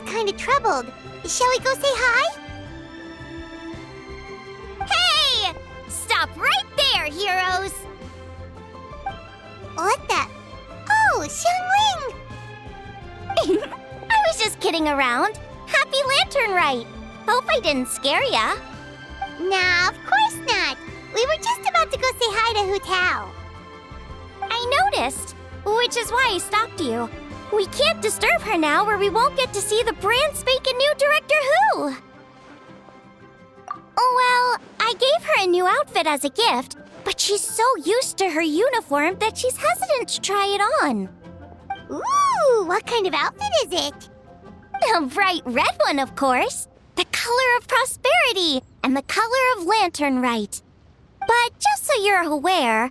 kind of troubled. Shall we go say hi? Hey! Stop right there, heroes! What the? Oh, Xiangling! I was just kidding around. Happy Lantern Rite! Hope I didn't scare ya. Nah, of course not. We were just about to go say hi to Hu Tao. I noticed, which is why I stopped you. We can't disturb her now or we won't get to see the brand spanking new Director Who. Well, I gave her a new outfit as a gift, but she's so used to her uniform that she's hesitant to try it on. Ooh, what kind of outfit is it? A bright red one, of course. The color of prosperity and the color of Lantern Rite. But just so you're aware,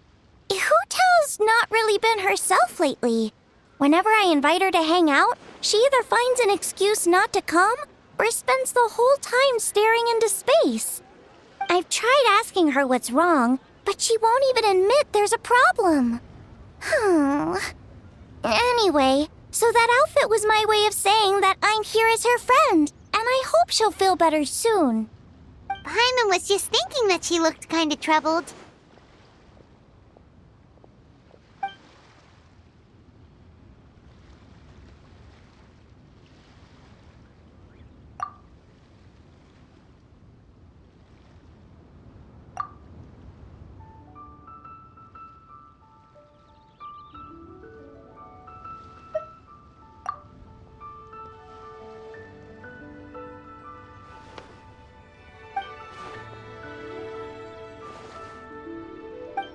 Hu Tao's not really been herself lately. Whenever I invite her to hang out, she either finds an excuse not to come or spends the whole time staring into space. I've tried asking her what's wrong, but she won't even admit there's a problem. Anyway, so that outfit was my way of saying that I'm here as her friend, and I hope she'll feel better soon. Paimon was just thinking that she looked kind of troubled.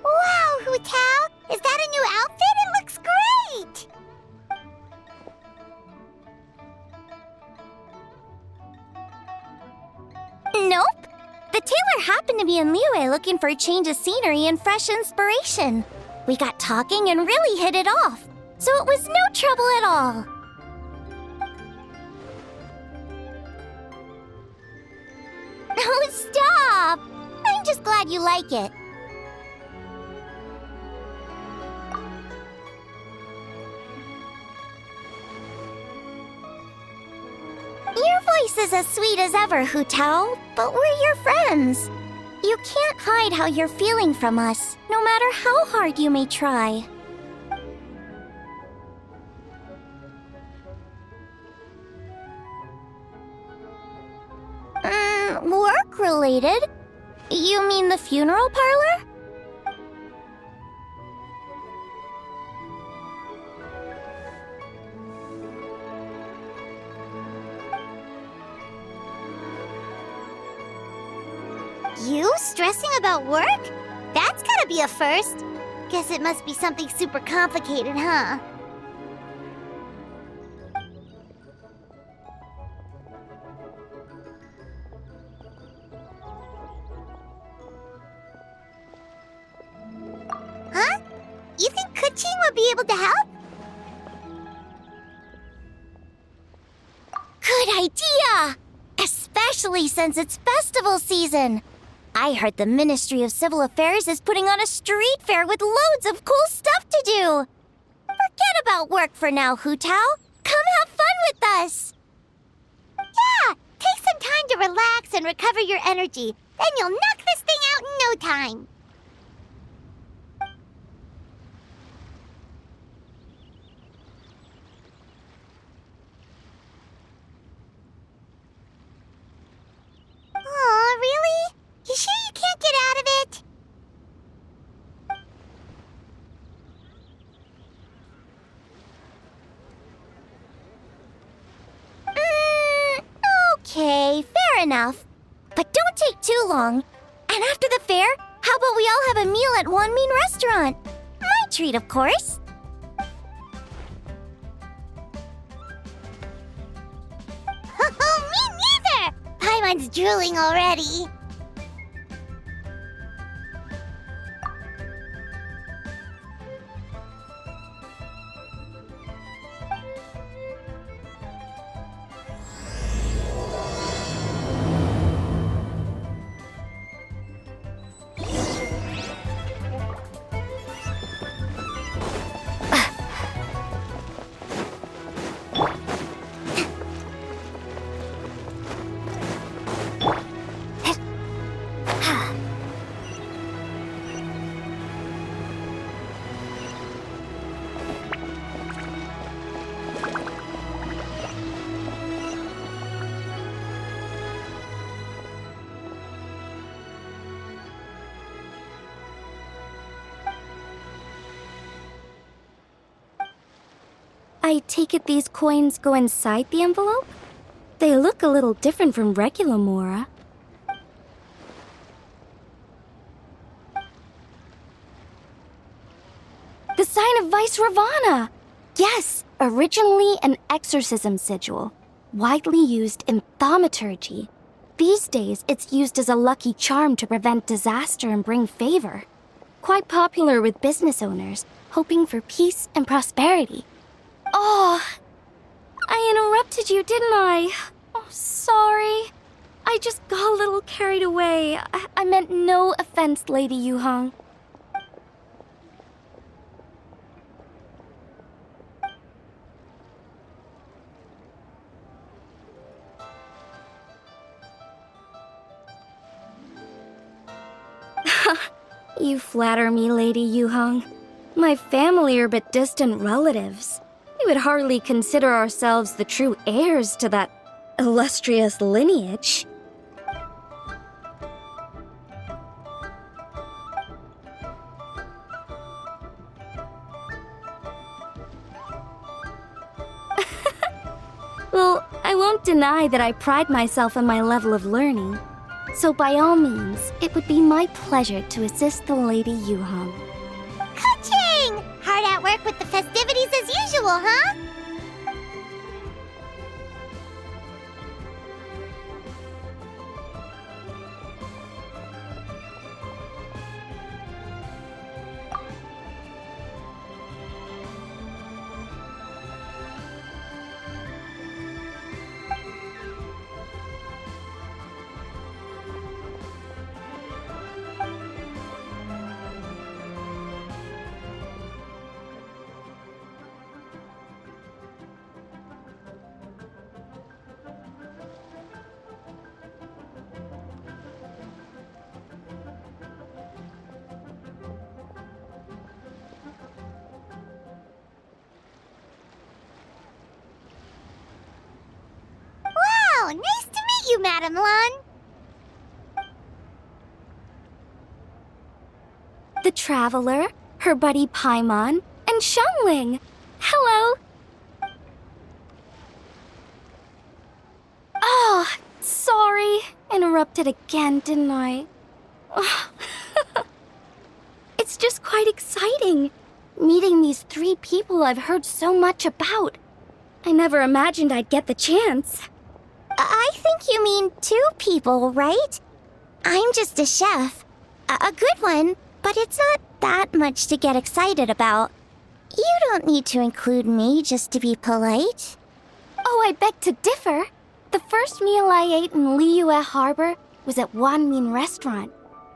Wow, Hu Tao! Is that a new outfit? It looks great! Nope. The tailor happened to be in Liyue looking for a change of scenery and fresh inspiration. We got talking and really hit it off, so it was no trouble at all. Oh, stop! I'm just glad you like it. Your voice is as sweet as ever, Hu Tao, but we're your friends. You can't hide how you're feeling from us, no matter how hard you may try. Work-related? You mean the funeral parlor? You stressing about work? That's gotta be a first. Guess it must be something super complicated, huh? Huh? You think Kuching would be able to help? Good idea! Especially since it's festival season. I heard the Ministry of Civil Affairs is putting on a street fair with loads of cool stuff to do. Forget about work for now, Hu Tao. Come have fun with us. Yeah, take some time to relax and recover your energy. Then you'll knock this thing out in no time. Aw, really? You sure you can't get out of it? Okay, fair enough. But don't take too long. And after the fair, how about we all have a meal at Wanmin Restaurant? My treat, of course. Me neither! Paimon's drooling already. I take it these coins go inside the envelope? They look a little different from regular Mora. The sign of Vice Ravana! Yes, originally an exorcism sigil, widely used in thaumaturgy. These days, it's used as a lucky charm to prevent disaster and bring favor. Quite popular with business owners, hoping for peace and prosperity. Oh, I interrupted you, didn't I? Oh, sorry. I just got a little carried away. I meant no offense, Lady Yuhong. You flatter me, Lady Yuhong. My family are but distant relatives. We would hardly consider ourselves the true heirs to that illustrious lineage. Well, I won't deny that I pride myself in my level of learning. So by all means, it would be my pleasure to assist the Lady Yuhong. Ka-ching! Hard at work with the festivities as usual, huh? Wow, nice to meet you, Madam Lan. The Traveler, her buddy Paimon, and Xiangling. Hello! Oh, sorry. Interrupted again, didn't I? It's just quite exciting, meeting these 3 people I've heard so much about. I never imagined I'd get the chance. I think you mean 2 people, right? I'm just a chef. A good one, but it's not that much to get excited about. You don't need to include me just to be polite. Oh, I beg to differ. The first meal I ate in Liyue Harbor was at Wanmin Restaurant.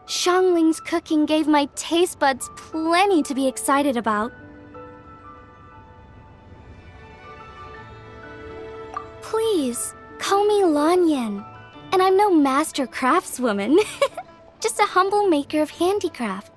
Xiangling's cooking gave my taste buds plenty to be excited about. Please, call me Lanyan. And I'm no master craftswoman. Just a humble maker of handicrafts.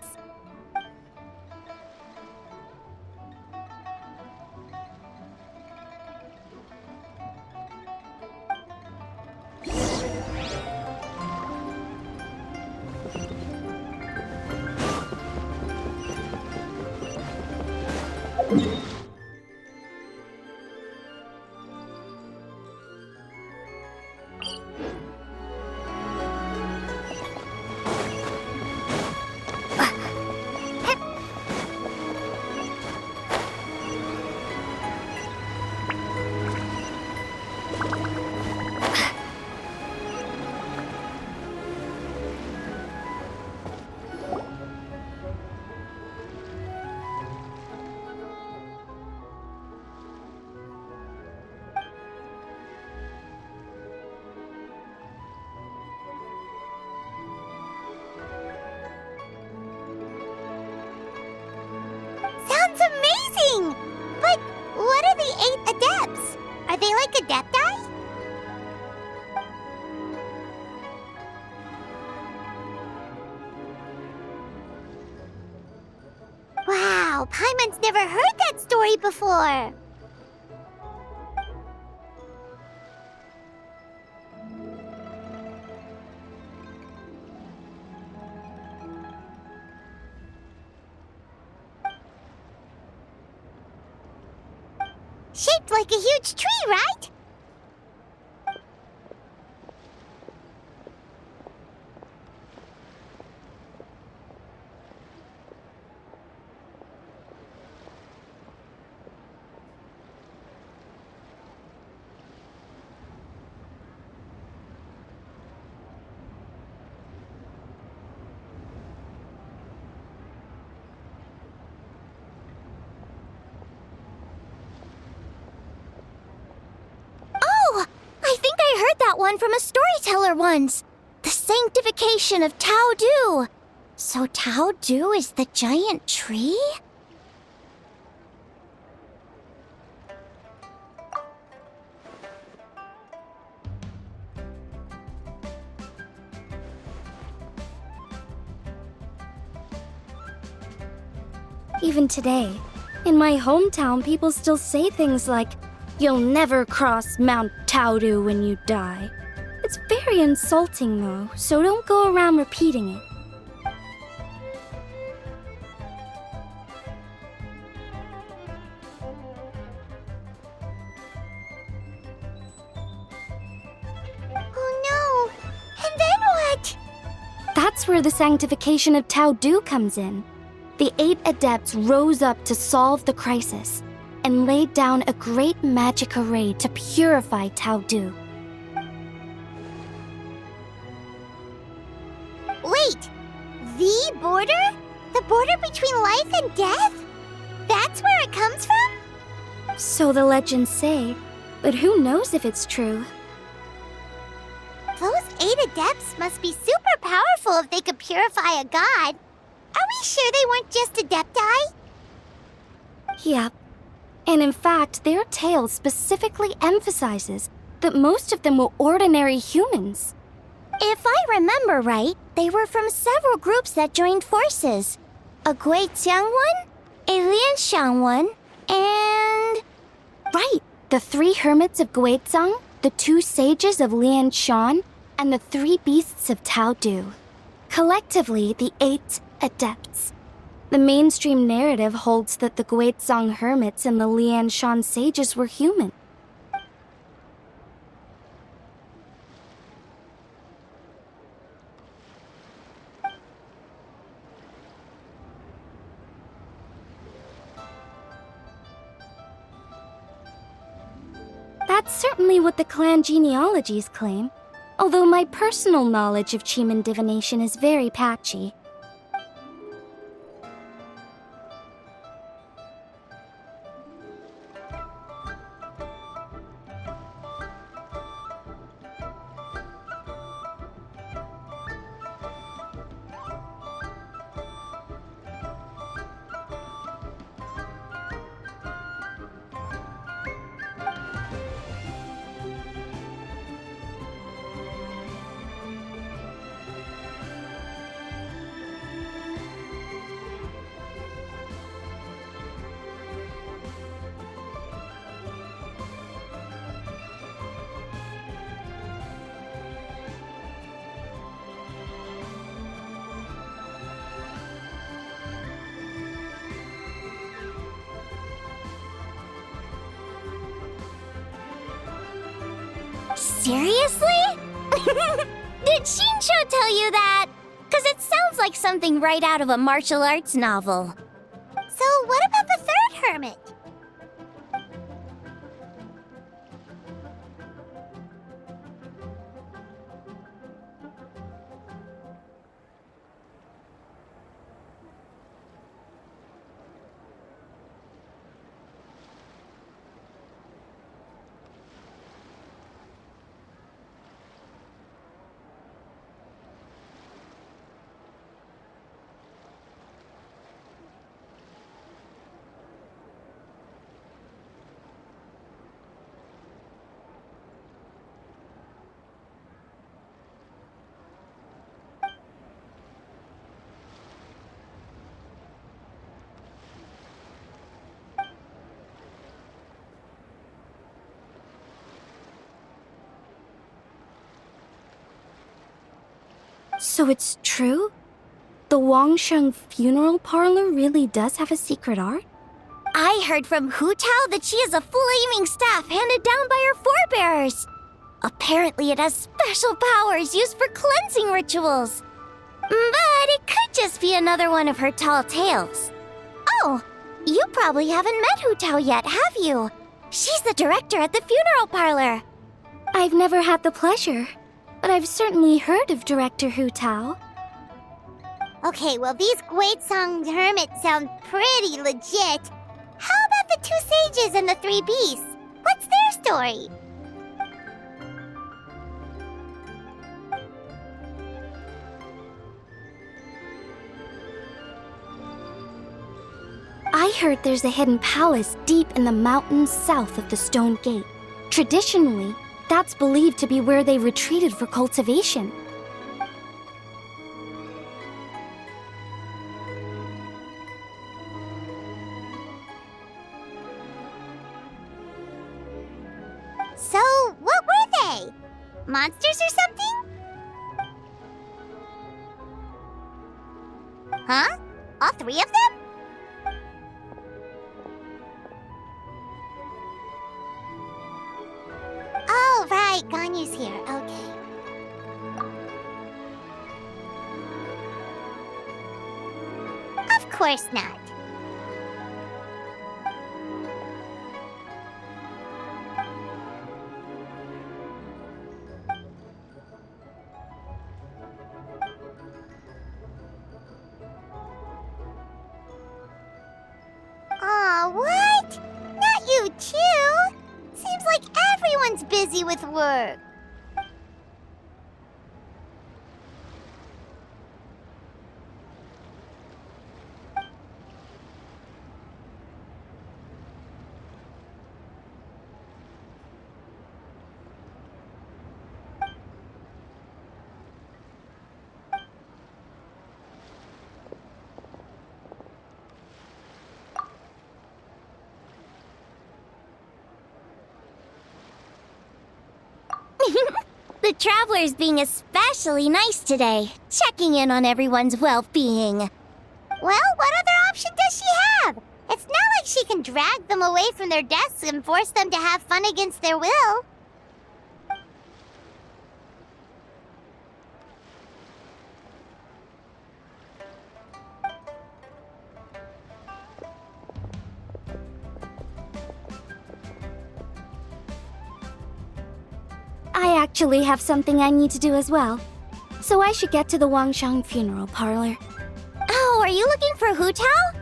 Sounds amazing! But what are the 8 adepts? Are they like adepti? Wow, Paimon's never heard that story before. Shaped like a huge tree, right? Oh, I think I heard that one from a storyteller once. The sanctification of Tao Du. So Tao Du is the giant tree? Even today, in my hometown, people still say things like, "You'll never cross Mount Taodu when you die." It's very insulting, though, so don't go around repeating it. Oh no! And then what? That's where the sanctification of Taodu comes in. The 8 adepts rose up to solve the crisis and laid down a great magic array to purify Taodu. Wait! The border? The border between life and death? That's where it comes from? So the legends say, but who knows if it's true? Those 8 adepts must be super powerful if they could purify a god. Are we sure they weren't just adepti? Yep. And in fact, their tale specifically emphasizes that most of them were ordinary humans. If I remember right, they were from several groups that joined forces. A Guixiang one, a Lianxiang one, and... Right, the 3 hermits of Guizang, the 2 sages of Lianshan, and the 3 beasts of Taodu. Collectively, the 8 adepts. The mainstream narrative holds that the Guizang hermits and the Lianshan sages were human. That's certainly what the clan genealogies claim, although my personal knowledge of Chiman divination is very patchy. Seriously? Did Shinsho tell you that? Because it sounds like something right out of a martial arts novel. So what about the 3rd hermit? So it's true? The Wangsheng funeral parlor really does have a secret art? I heard from Hu Tao that she has a flaming staff handed down by her forebears. Apparently it has special powers used for cleansing rituals. But it could just be another one of her tall tales. Oh, you probably haven't met Hu Tao yet, have you? She's the director at the funeral parlor. I've never had the pleasure, but I've certainly heard of Director Hu Tao. Okay, well, these Guizhong hermits sound pretty legit. How about the two sages and the three beasts? What's their story? I heard there's a hidden palace deep in the mountains south of the Stone Gate. Traditionally, that's believed to be where they retreated for cultivation. So, what were they? Monsters or something? Huh? All three of them? Oh, right, Ganyu's here. Okay. Of course not. Aw, what? Not you too? Seems like everyone's busy with work. The traveler's being especially nice today, checking in on everyone's well-being. Well, what other option does she have? It's not like she can drag them away from their desks and force them to have fun against their will. I actually have something I need to do as well. So I should get to the Wangshang funeral parlor. Oh, are you looking for Hu Tao?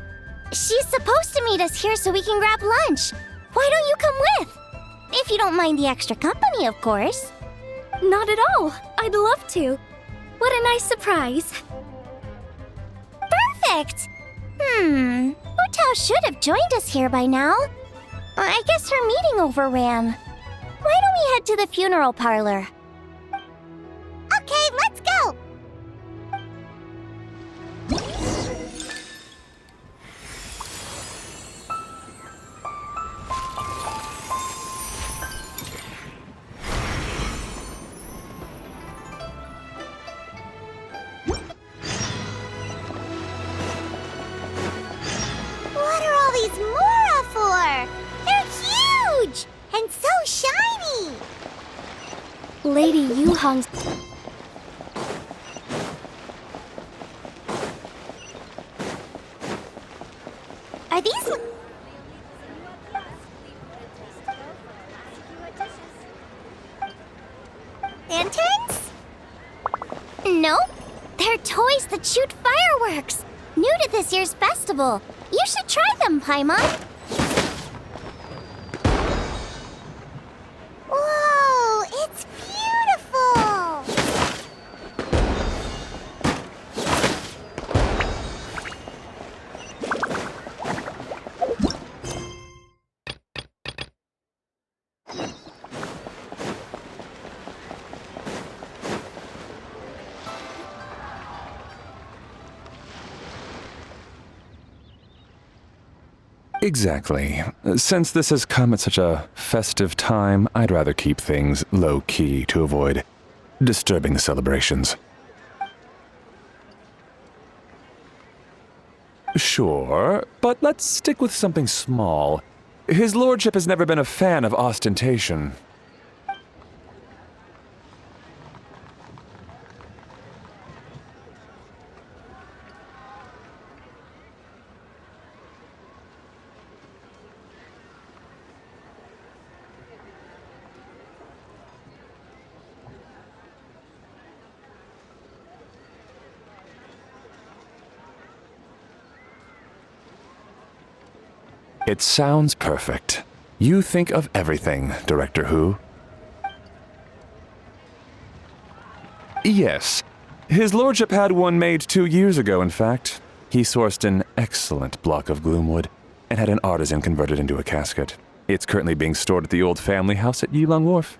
She's supposed to meet us here so we can grab lunch. Why don't you come with? If you don't mind the extra company, of course. Not at all. I'd love to. What a nice surprise. Perfect! Hu Tao should have joined us here by now. I guess her meeting overran. Why don't we head to the funeral parlor? Okay, let's go! What are all these Mora for? They're huge! And so shiny! Lady Yu Hong's... Are these... lanterns? Nope. They're toys that shoot fireworks. New to this year's festival. You should try them, Paimon. Whoa, it's beautiful! Exactly. Since this has come at such a festive time, I'd rather keep things low-key to avoid disturbing the celebrations. Sure, but let's stick with something small. His lordship has never been a fan of ostentation. It sounds perfect. You think of everything, Director Who. Yes. His lordship had one made 2 years ago, in fact. He sourced an excellent block of gloomwood and had an artisan convert it into a casket. It's currently being stored at the old family house at Yilong Wharf.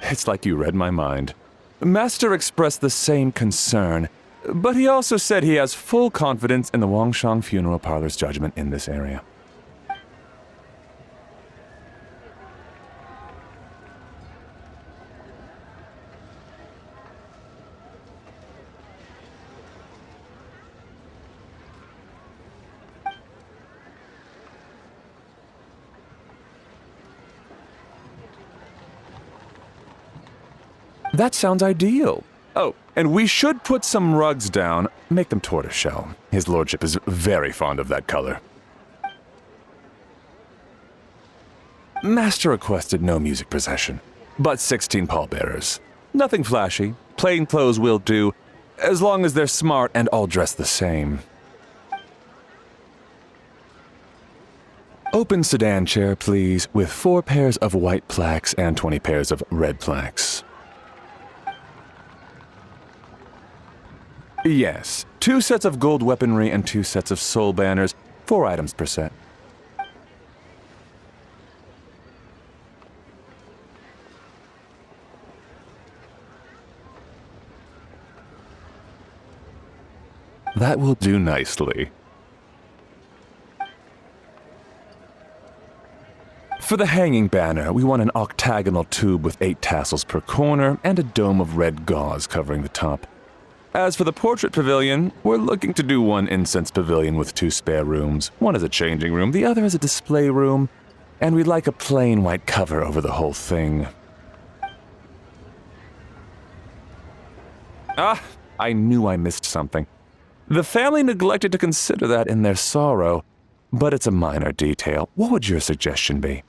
It's like you read my mind. Master expressed the same concern, but he also said he has full confidence in the Wangshang Funeral Parlor's judgment in this area. That sounds ideal. Oh, and we should put some rugs down. Make them tortoiseshell. His lordship is very fond of that color. Master requested no music procession, but 16 pallbearers. Nothing flashy. Plain clothes will do, as long as they're smart and all dressed the same. Open sedan chair, please, with 4 pairs of white plaques and 20 pairs of red plaques. Yes, 2 sets of gold weaponry and 2 sets of soul banners, 4 items per set. That will do nicely. For the hanging banner, we want an octagonal tube with 8 tassels per corner and a dome of red gauze covering the top. As for the portrait pavilion, we're looking to do one incense pavilion with 2 spare rooms. One is a changing room, the other is a display room, and we'd like a plain white cover over the whole thing. Ah, I knew I missed something. The family neglected to consider that in their sorrow, but it's a minor detail. What would your suggestion be?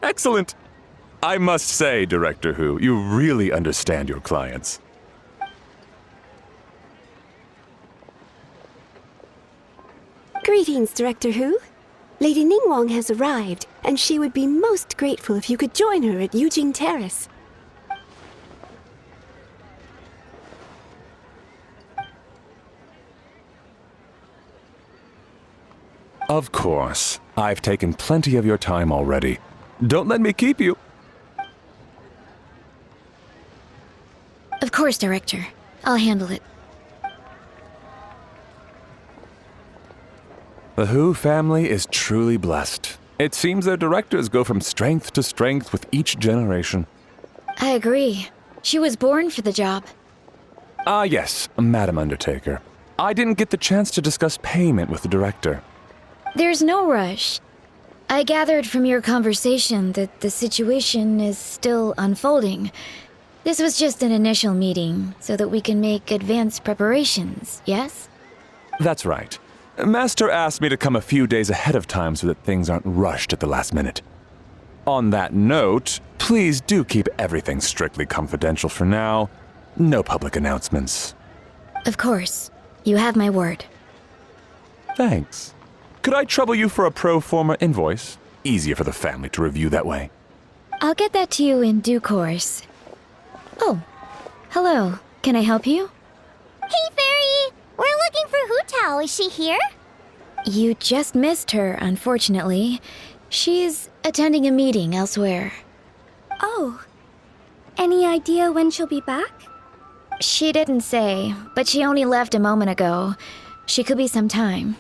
Excellent! I must say, Director Who, you really understand your clients. Greetings, Director Who. Lady Ningguang has arrived, and she would be most grateful if you could join her at Yujing Terrace. Of course. I've taken plenty of your time already. Don't let me keep you. Of course, Director. I'll handle it. The Who family is truly blessed. It seems their directors go from strength to strength with each generation. I agree. She was born for the job. Ah, yes, Madam Undertaker. I didn't get the chance to discuss payment with the director. There's no rush. I gathered from your conversation that the situation is still unfolding. This was just an initial meeting, so that we can make advanced preparations, yes? That's right. Master asked me to come a few days ahead of time so that things aren't rushed at the last minute. On that note, please do keep everything strictly confidential for now. No public announcements. Of course. You have my word. Thanks. Could I trouble you for a pro forma invoice? Easier for the family to review that way. I'll get that to you in due course. Oh, hello. Can I help you? Hey, Fairy! We're looking for Hu Tao. Is she here? You just missed her, unfortunately. She's attending a meeting elsewhere. Oh. Any idea when she'll be back? She didn't say, but she only left a moment ago. She could be some time.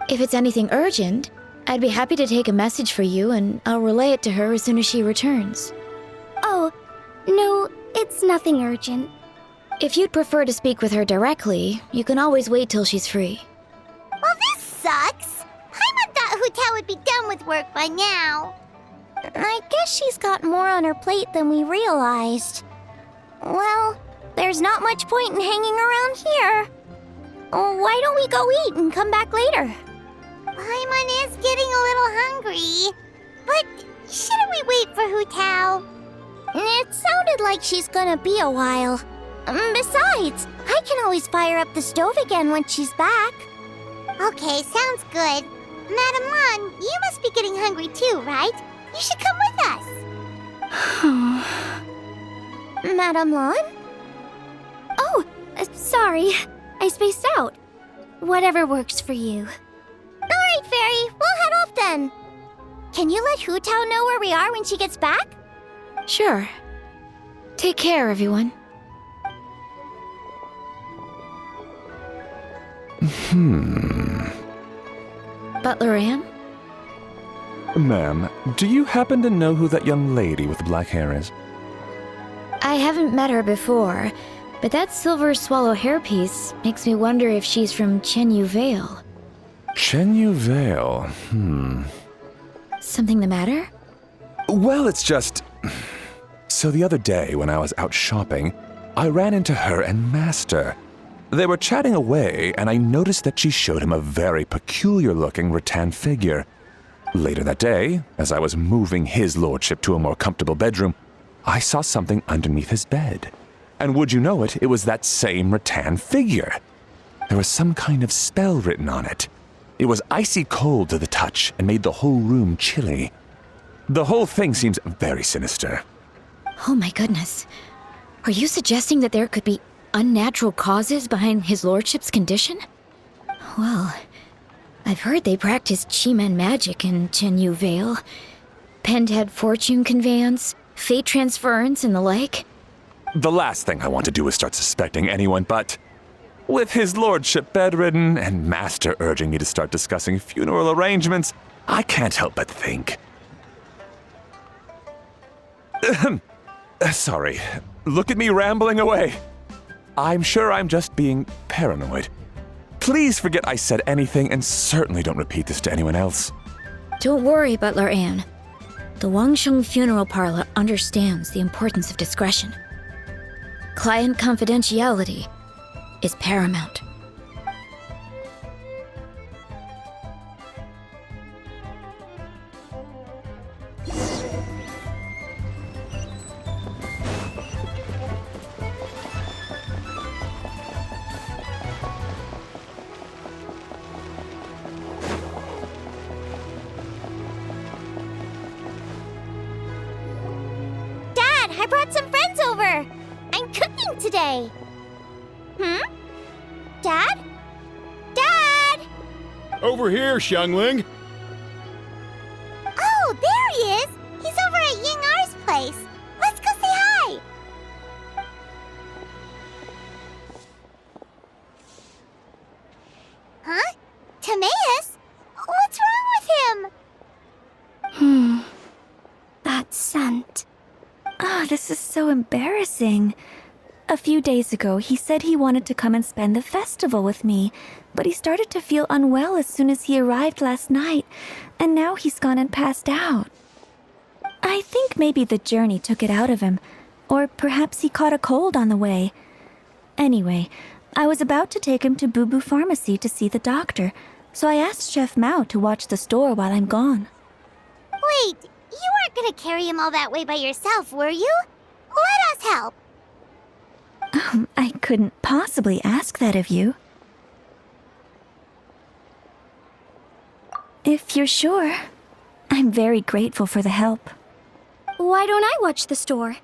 If it's anything urgent, I'd be happy to take a message for you and I'll relay it to her as soon as she returns. Oh, no, it's nothing urgent. If you'd prefer to speak with her directly, you can always wait till she's free. Well, this sucks. Paimon thought Hu Tao would be done with work by now. I guess she's got more on her plate than we realized. Well, there's not much point in hanging around here. Why don't we go eat and come back later? Paimon is getting a little hungry. But shouldn't we wait for Hu Tao? It sounded like she's gonna be a while. Besides, I can always fire up the stove again when she's back. Okay, sounds good. Madam Lan, you must be getting hungry too, right? You should come with us. Madame Lan? Oh, sorry. I spaced out. Whatever works for you. Alright, Fairy, we'll head off then. Can you let Hu Tao know where we are when she gets back? Sure. Take care, everyone. Butler Ann? Ma'am, do you happen to know who that young lady with the black hair is? I haven't met her before, but that silver swallow hairpiece makes me wonder if she's from Chenyu Vale. Chenyu Vale, Something the matter? Well, it's just... So the other day when I was out shopping, I ran into her and Master. They were chatting away, and I noticed that she showed him a very peculiar-looking rattan figure. Later that day, as I was moving his lordship to a more comfortable bedroom, I saw something underneath his bed. And would you know it, it was that same rattan figure. There was some kind of spell written on it. It was icy cold to the touch and made the whole room chilly. The whole thing seems very sinister. Oh my goodness. Are you suggesting that there could be unnatural causes behind his lordship's condition? Well, I've heard they practice Chi-Man magic in Chenyu Vale. Pentad fortune conveyance, fate transference, and the like. The last thing I want to do is start suspecting anyone, but... with his lordship bedridden and Master urging me to start discussing funeral arrangements, I can't help but think. Sorry. Look at me rambling away. I'm sure I'm just being paranoid. Please forget I said anything and certainly don't repeat this to anyone else. Don't worry, Butler Ann. The Wangsheng Funeral Parlor understands the importance of discretion. Client confidentiality is paramount. Dad, I brought some friends over. I'm cooking today. Dad? Dad! Over here, Xiangling. Oh, there he is. He's over at Ying R's place. Let's go say hi. Huh? Timaeus? What's wrong with him? That scent. Oh, this is so embarrassing. A few days ago, he said he wanted to come and spend the festival with me, but he started to feel unwell as soon as he arrived last night, and now he's gone and passed out. I think maybe the journey took it out of him, or perhaps he caught a cold on the way. Anyway, I was about to take him to Boo Boo Pharmacy to see the doctor, so I asked Chef Mao to watch the store while I'm gone. Wait, You weren't gonna carry him all that way by yourself, were you? Let us help. I couldn't possibly ask that of you. If you're sure, I'm very grateful for the help. Why don't I watch the store?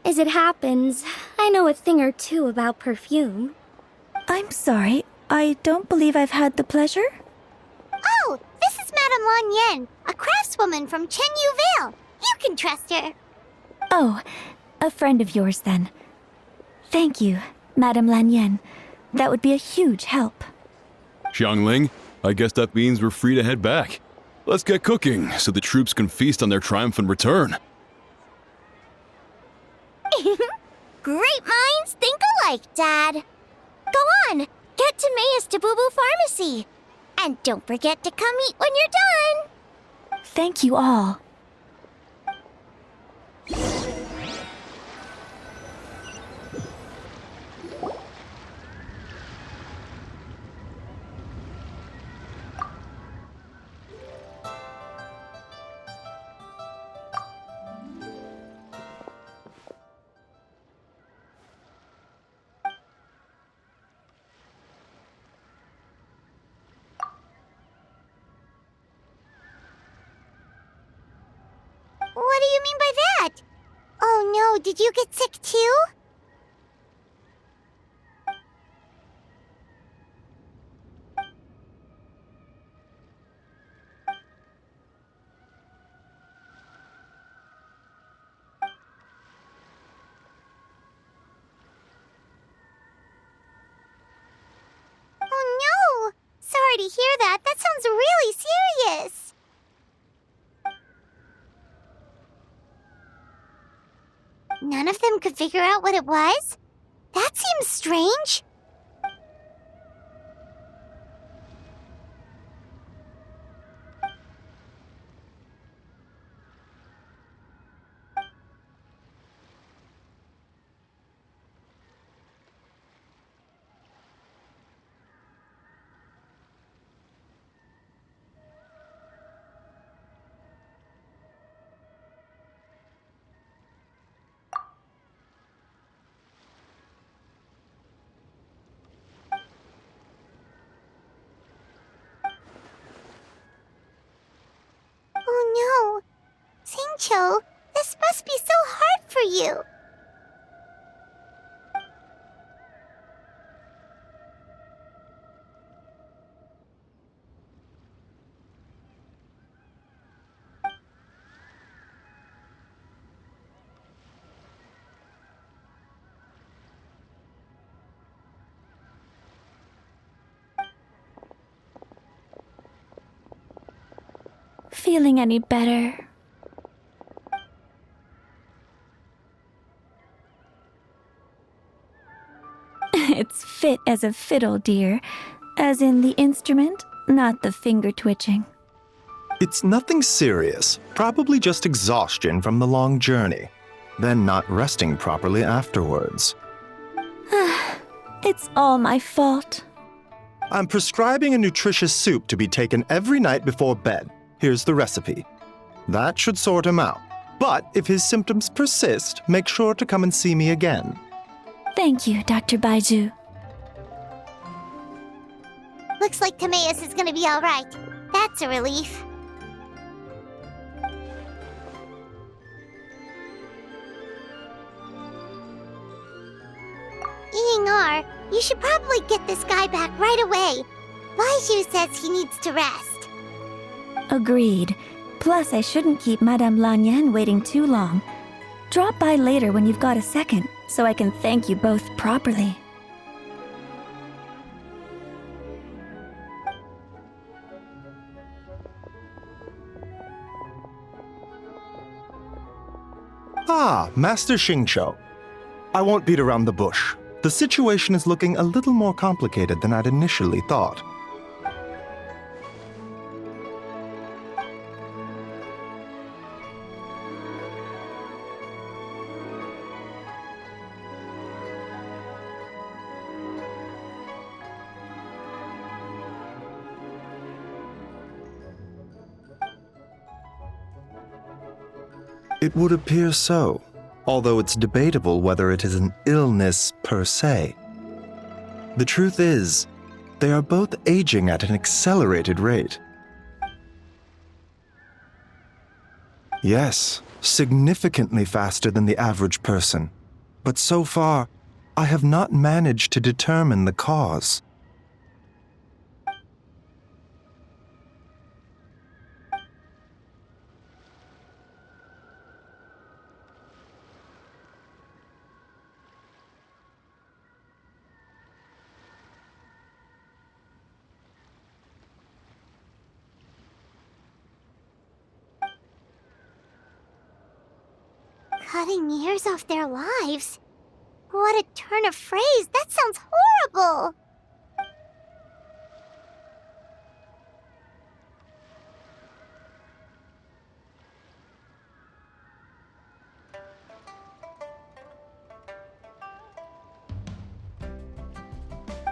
As it happens, I know a thing or two about perfume. I'm sorry, I don't believe I've had the pleasure. Oh, this is Madame Lan Yen, a craftswoman from Chenyu Vale. You can trust her. Oh, a friend of yours then. Thank you, Madame Lanyen. That would be a huge help. Xiangling, I guess that means we're free to head back. Let's get cooking so the troops can feast on their triumphant return. Great minds think alike, Dad. Go on, get to Mayus to Boo Boo Pharmacy. And don't forget to come eat when you're done. Thank you all. What do you mean by that? Oh no, did you get sick too? Oh no! Sorry to hear that. That sounds really serious. None of them could figure out what it was? That seems strange. Oh no! Singcho, this must be so hard for you. Feeling any better? It's fit as a fiddle, dear. As in the instrument, not the finger twitching. It's nothing serious, probably just exhaustion from the long journey, then not resting properly afterwards. It's all my fault. I'm prescribing a nutritious soup to be taken every night before bed. Here's the recipe. That should sort him out. But if his symptoms persist, make sure to come and see me again. Thank you, Dr. Baiju. Looks like Timaeus is gonna be alright. That's a relief. Ying-ar, you should probably get this guy back right away. Baiju says he needs to rest. Agreed. Plus, I shouldn't keep Madame Lanyan waiting too long. Drop by later when you've got a second, so I can thank you both properly. Ah, Master Xingqiu. I won't beat around the bush. The situation is looking a little more complicated than I'd initially thought. It would appear so, although it's debatable whether it is an illness per se. The truth is, they are both aging at an accelerated rate. Yes, significantly faster than the average person. But so far, I have not managed to determine the cause. Cutting years off their lives? What a turn of phrase! That sounds horrible!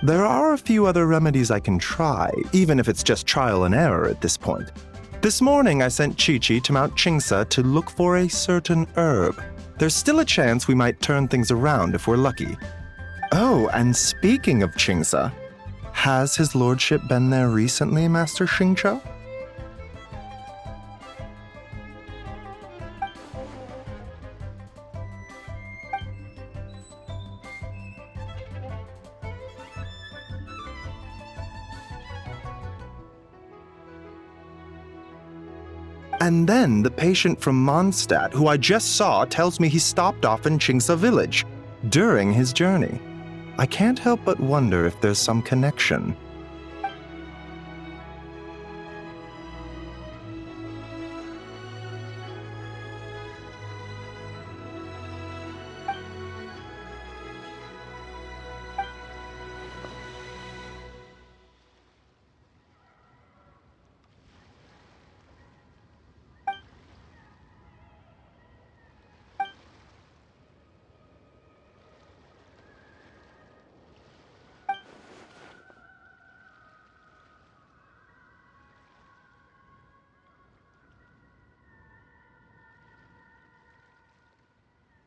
There are a few other remedies I can try, even if it's just trial and error at this point. This morning I sent Chi-Chi to Mount Chingsa to look for a certain herb. There's still a chance we might turn things around if we're lucky. Oh, and speaking of Chingsa, has his lordship been there recently, Master Xingqiu? And then the patient from Mondstadt, who I just saw, tells me he stopped off in Chingsa village during his journey. I can't help but wonder if there's some connection.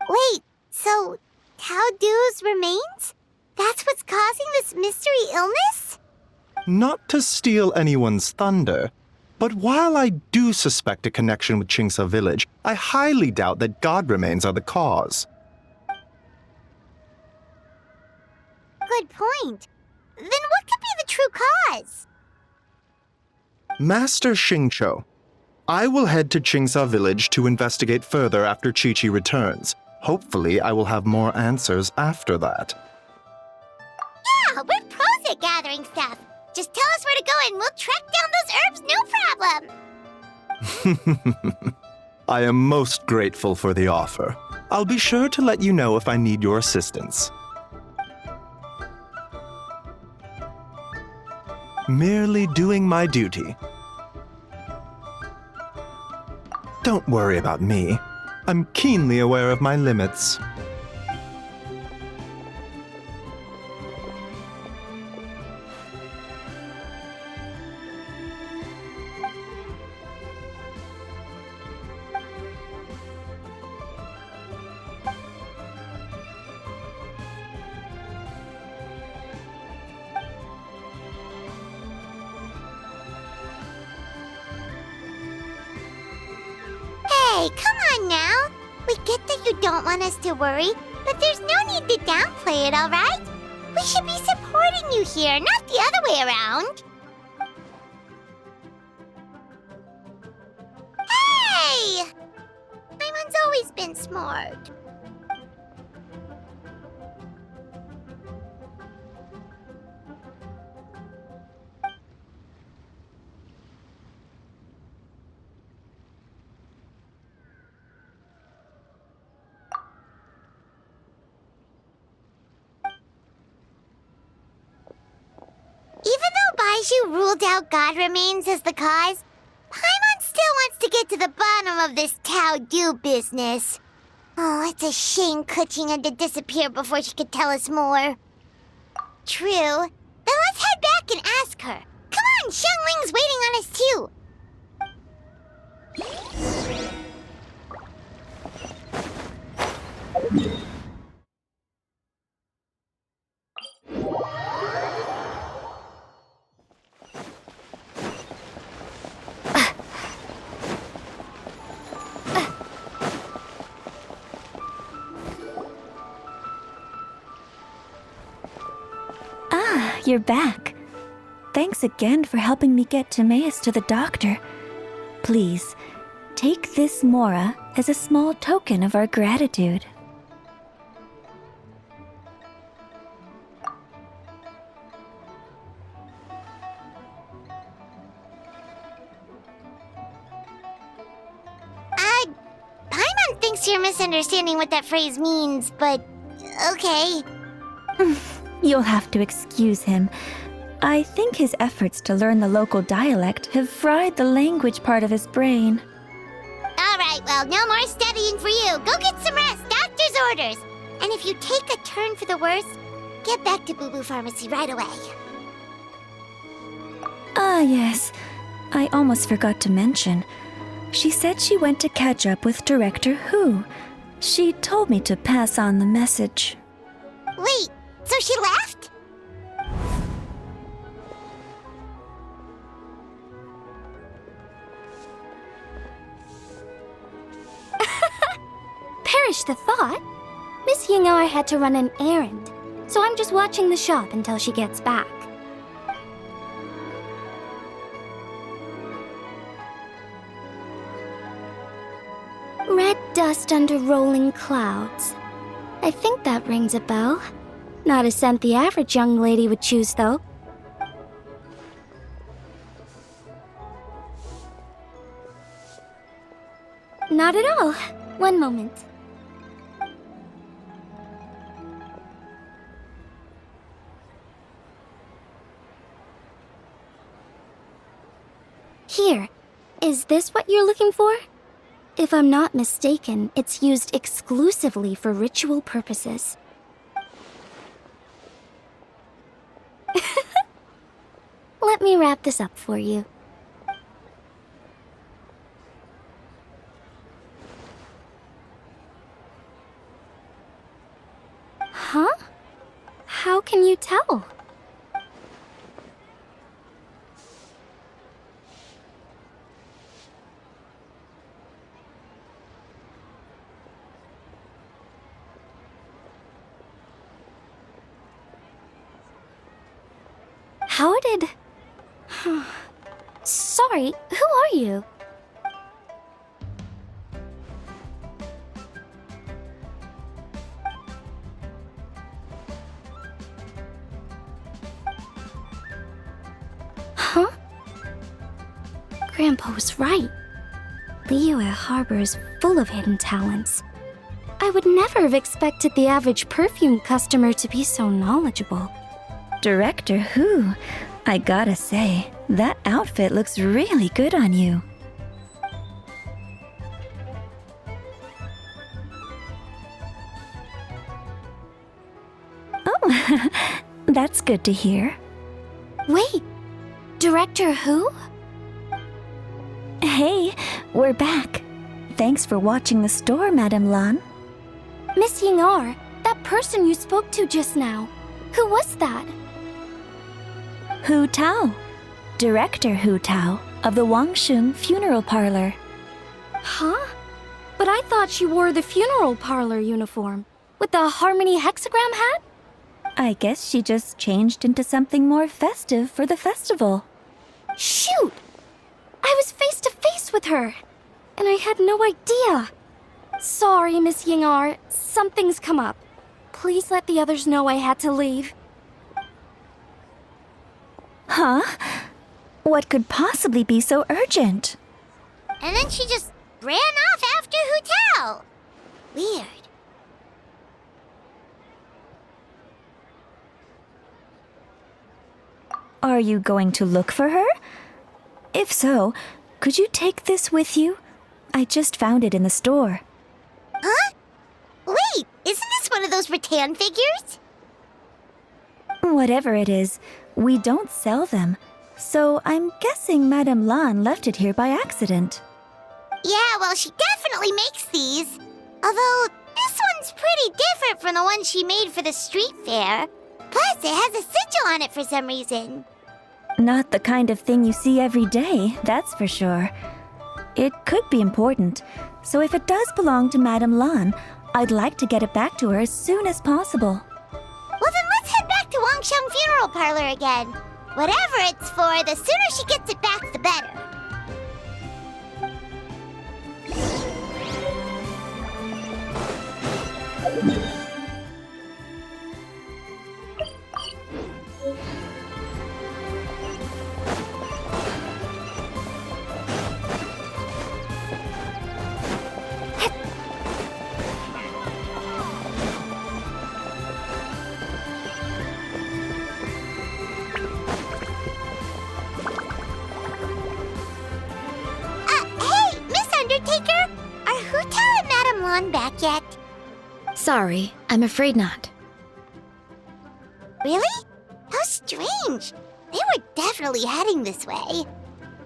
Wait, so Tao Du's remains? That's what's causing this mystery illness? Not to steal anyone's thunder, but while I do suspect a connection with Chingsa village, I highly doubt that god remains are the cause. Good point. Then what could be the true cause? Master Xingqiu, I will head to Chingsa village to investigate further after Chi-Chi returns. Hopefully, I will have more answers after that. Yeah, we're pros at gathering stuff. Just tell us where to go and we'll track down those herbs, no problem. I am most grateful for the offer. I'll be sure to let you know if I need your assistance. Merely doing my duty. Don't worry about me. I'm keenly aware of my limits. Hey, come on now. We get that you don't want us to worry, but there's no need to downplay it, all right? We should be supporting you here, not the other way around. Hey! Paimon's always been smart. Even though Baizhu ruled out God remains as the cause, Paimon still wants to get to the bottom of this Tao Du business. Oh, it's a shame Kuching had to disappear before she could tell us more. True. Then let's head back and ask her. Come on, Xiangling's waiting on us too. you're back. Thanks again for helping me get Timaeus to the doctor. Please, take this Mora as a small token of our gratitude. Paimon thinks you're misunderstanding what that phrase means, but okay. You'll have to excuse him. I think his efforts to learn the local dialect have fried the language part of his brain. All right, well, no more studying for you. Go get some rest. Doctor's orders. And if you take a turn for the worse, get back to Boo Boo Pharmacy right away. Ah, yes. I almost forgot to mention. She said she went to catch up with Director Who. She told me to pass on the message. Wait, so she left? Perish the thought. Miss Ying'ar had to run an errand, so I'm just watching the shop until she gets back. Red dust under rolling clouds. I think that rings a bell. Not a scent the average young lady would choose, though. Not at all. One moment. Here. Is this what you're looking for? If I'm not mistaken, it's used exclusively for ritual purposes. Let me wrap this up for you. Huh? How can you tell? How did... Sorry, who are you? Huh? Grandpa was right. Liyue Harbor is full of hidden talents. I would never have expected the average perfume customer to be so knowledgeable. Director Who? I gotta say, that outfit looks really good on you. Oh, that's good to hear. Wait, Director Who? Hey, we're back. Thanks for watching the store, Madame Lan. Miss Ying'ar, that person you spoke to just now. Who was that? Hu Tao. Director Hu Tao of the Wangsheng Funeral Parlor. Huh? But I thought she wore the funeral parlor uniform. With the Harmony hexagram hat? I guess she just changed into something more festive for the festival. Shoot! I was face to face with her, and I had no idea. Sorry, Miss Ying'ar. Something's come up. Please let the others know I had to leave. Huh? What could possibly be so urgent? And then she just ran off after Hu Tao. Weird. Are you going to look for her? If so, could you take this with you? I just found it in the store. Huh? Wait, isn't this one of those rattan figures? Whatever it is, we don't sell them. So I'm guessing Madame Lan left it here by accident. Yeah, well, she definitely makes these. Although, this one's pretty different from the one she made for the street fair. Plus, it has a sigil on it for some reason. Not the kind of thing you see every day, that's for sure. It could be important, so if it does belong to Madame Lan, I'd like to get it back to her as soon as possible. Well, then let's head back to to Wangsheng Funeral Parlor again. Whatever it's for, the sooner she gets it back, the better. Hey, Miss Undertaker! Are Hu Tao and Madame Lan back yet? Sorry, I'm afraid not. Really? How strange. They were definitely heading this way.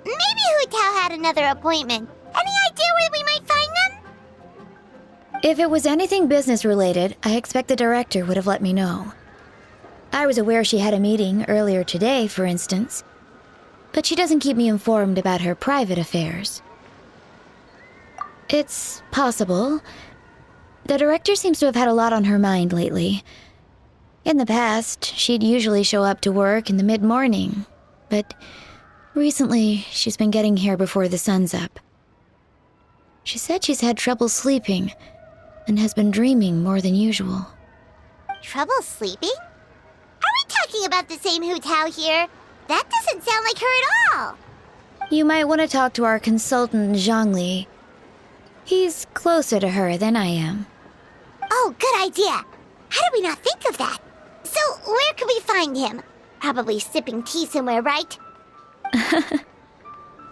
Maybe Hu Tao had another appointment. Any idea where we might find them? If it was anything business related, I expect the director would have let me know. I was aware she had a meeting earlier today, for instance. But she doesn't keep me informed about her private affairs. It's possible. The director seems to have had a lot on her mind lately. In the past, she'd usually show up to work in the mid-morning, but recently she's been getting here before the sun's up. She said she's had trouble sleeping and has been dreaming more than usual. Trouble sleeping? Are we talking about the same Hu Tao here? That doesn't sound like her at all. You might want to talk to our consultant, Zhangli. He's closer to her than I am. Oh, good idea. How did we not think of that? So, where could we find him? Probably sipping tea somewhere, right?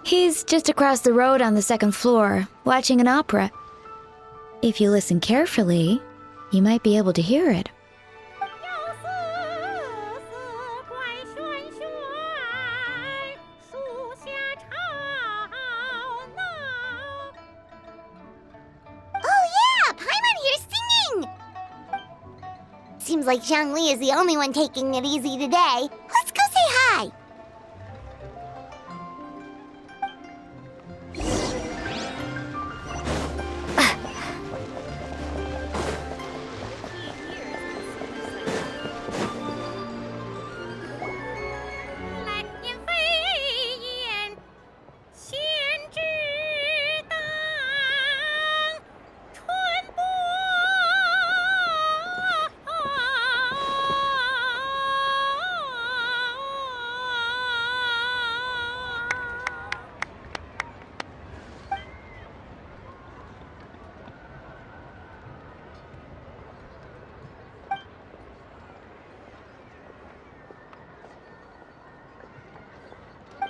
He's just across the road on the second floor, watching an opera. If you listen carefully, you might be able to hear it. Oh yeah, Paimon here's singing! Seems like Zhangli is the only one taking it easy today. Let's go say hi!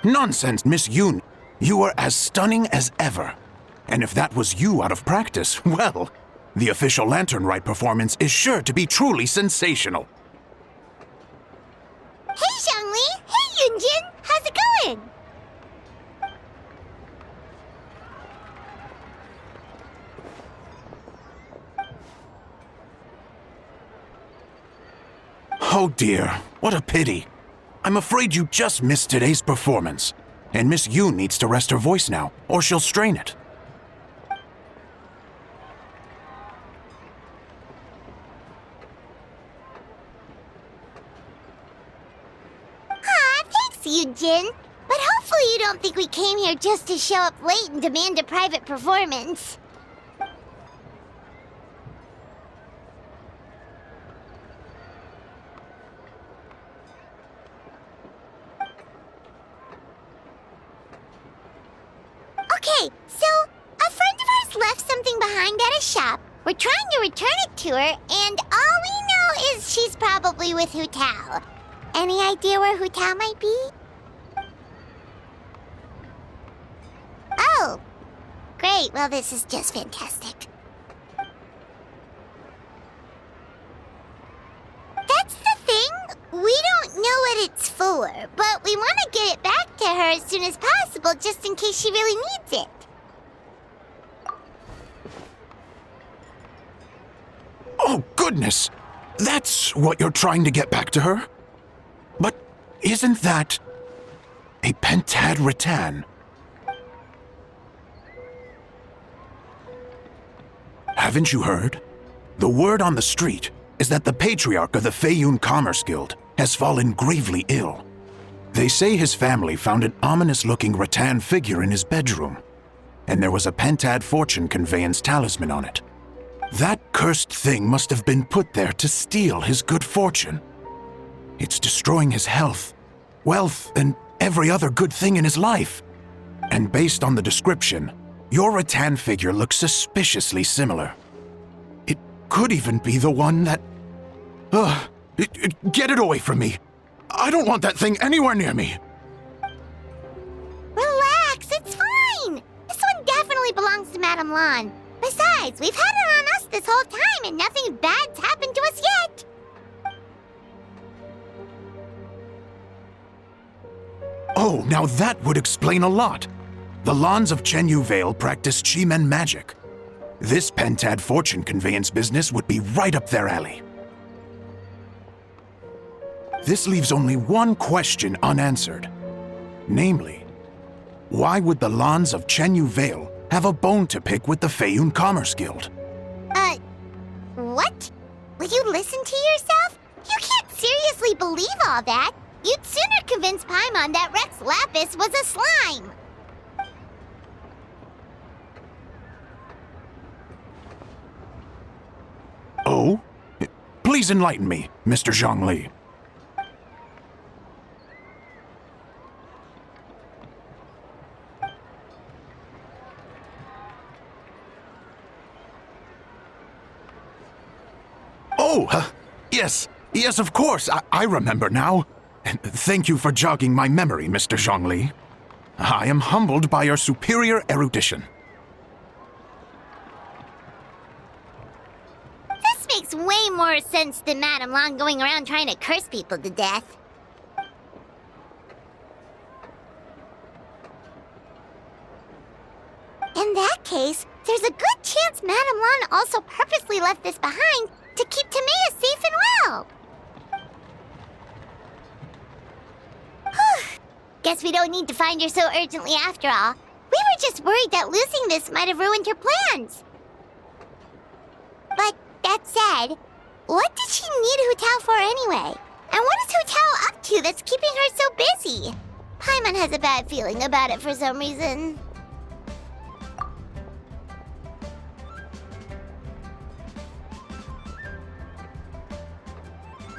Nonsense, Miss Yoon. You are as stunning as ever. And if that was you out of practice, well, the official Lantern Rite performance is sure to be truly sensational. Hey, Zhangli! Hey, Yunjin! How's it going? Oh dear, what a pity. I'm afraid you just missed today's performance. And Miss Yoon needs to rest her voice now, or she'll strain it. Aw, thanks, Yunjin. But hopefully you don't think we came here just to show up late and demand a private performance. Okay, so a friend of ours left something behind at a shop. We're trying to return it to her, and all we know is she's probably with Hu Tao. Any idea where Hu Tao might be? Oh, great. Well, this is just fantastic. That's the thing. We don't know what it's for, but we want to get it back to her as soon as possible just in case she really needs it. Oh, goodness! That's what you're trying to get back to her? But isn't that a pentad rattan? Haven't you heard? The word on the street is that the patriarch of the Feiyun Commerce Guild has fallen gravely ill. They say his family found an ominous-looking rattan figure in his bedroom, and there was a pentad fortune conveyance talisman on it. That cursed thing must have been put there to steal his good fortune. It's destroying his health, wealth, and every other good thing in his life. And based on the description, your rattan figure looks suspiciously similar. It could even be the one that... Get it away from me! I don't want that thing anywhere near me! Relax, it's fine! This one definitely belongs to Madame Lan. Besides, we've had it on us this whole time and nothing bad's happened to us yet! Oh, now that would explain a lot. The Lans of Chenyu Vale practice Chi-Men magic. This pentad fortune conveyance business would be right up their alley. This leaves only one question unanswered. Namely, why would the Lans of Chenyu Vale have a bone to pick with the Feiyun Commerce Guild? What? Will you listen to yourself? You can't seriously believe all that. You'd sooner convince Paimon that Rex Lapis was a slime. Oh? Please enlighten me, Mr. Zhongli. Oh, yes, of course. I remember now. Thank you for jogging my memory, Mr. Zhongli. I am humbled by your superior erudition. This makes way more sense than Madame Lan going around trying to curse people to death. In that case, there's a good chance Madame Lan also purposely left this behind to keep Timea safe and well. Guess we don't need to find her so urgently after all. We were just worried that losing this might have ruined her plans. But that said, what did she need Hu Tao for anyway? And what is Hu Tao up to that's keeping her so busy? Paimon has a bad feeling about it for some reason.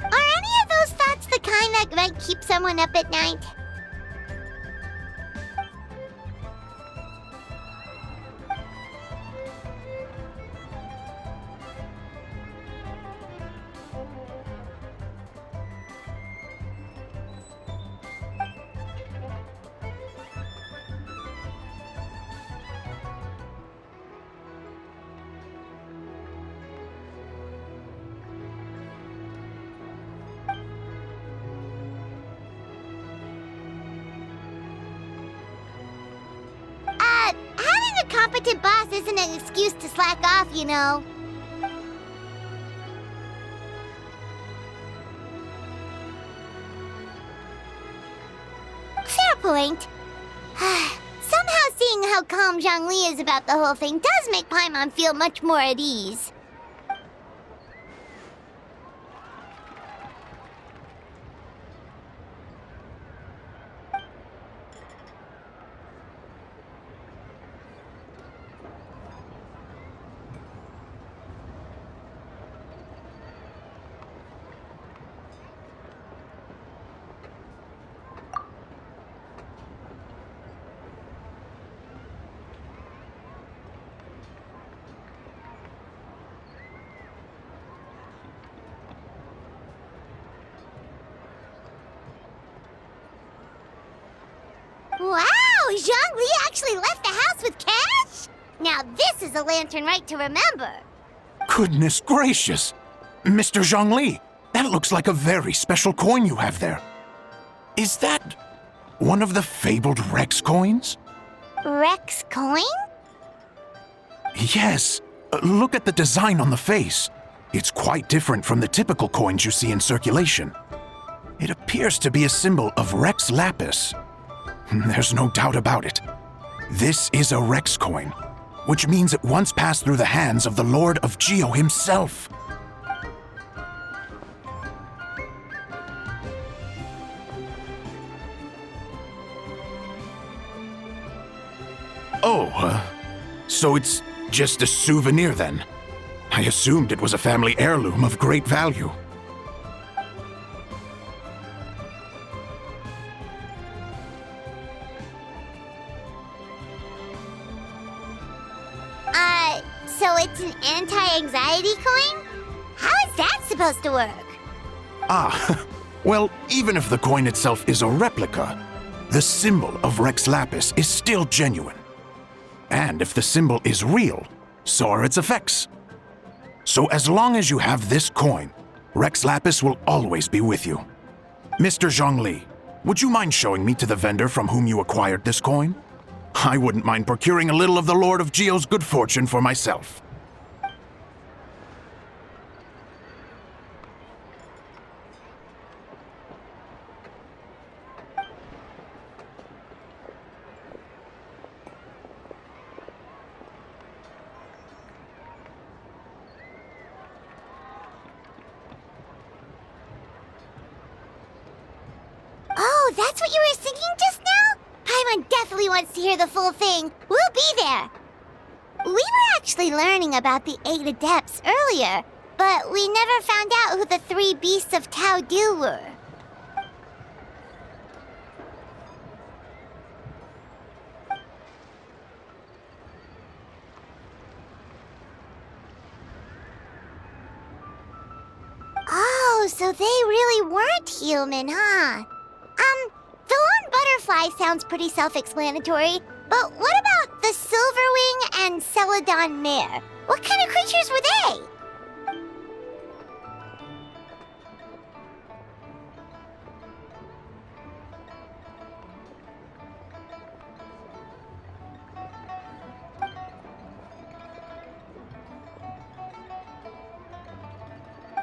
Are any of those thoughts the kind that might keep someone up at night? Having a competent boss isn't an excuse to slack off, you know. Fair point. Somehow seeing how calm Zhongli is about the whole thing does make Paimon feel much more at ease. Wow! Zhongli actually left the house with cash? Now this is a Lantern Rite to remember. Goodness gracious! Mr. Zhongli, that looks like a very special coin you have there. Is that one of the fabled Rex coins? Rex coin? Yes. Look at the design on the face. It's quite different from the typical coins you see in circulation. It appears to be a symbol of Rex Lapis. There's no doubt about it. This is a Rex coin, which means it once passed through the hands of the Lord of Geo himself. Oh, so it's just a souvenir then? I assumed it was a family heirloom of great value. So it's an anti-anxiety coin? How is that supposed to work? Ah, well, even if the coin itself is a replica, the symbol of Rex Lapis is still genuine. And if the symbol is real, so are its effects. So as long as you have this coin, Rex Lapis will always be with you. Mr. Zhongli, would you mind showing me to the vendor from whom you acquired this coin? I wouldn't mind procuring a little of the Lord of Geo's good fortune for myself. Oh, that's what you were singing just now? Paimon definitely wants to hear the full thing. We'll be there. We were actually learning about the 8 Adepts earlier, but we never found out who the 3 Beasts of Tao Du were. Oh, so they really weren't human, huh? The lone butterfly sounds pretty self-explanatory, but what about the Silverwing and Celadon mare? What kind of creatures were they?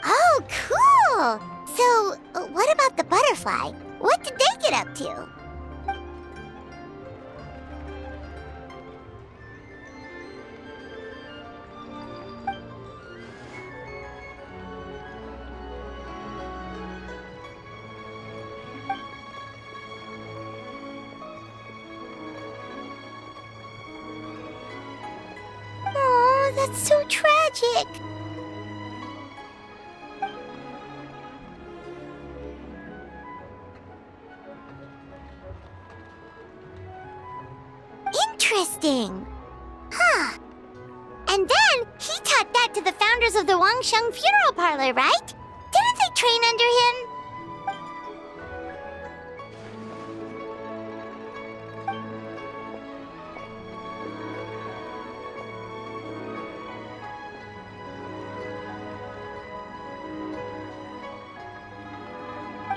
Oh, cool! So, what about the butterfly? What did they get up to? Oh, that's so tragic. Interesting. Huh. And then he taught that to the founders of the Wangsheng Funeral Parlor, right? Didn't they train under him?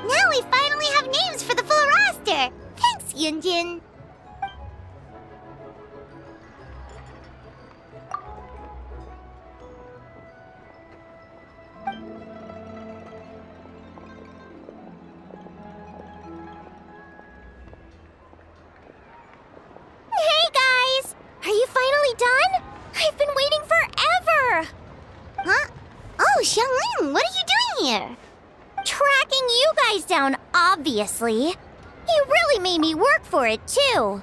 Now we finally have names for the full roster. Thanks, Yunjin. Hey guys! Are you finally done? I've been waiting forever! Huh? Oh, Xiangling, what are you doing here? Tracking you guys down, obviously. You really made me work for it, too.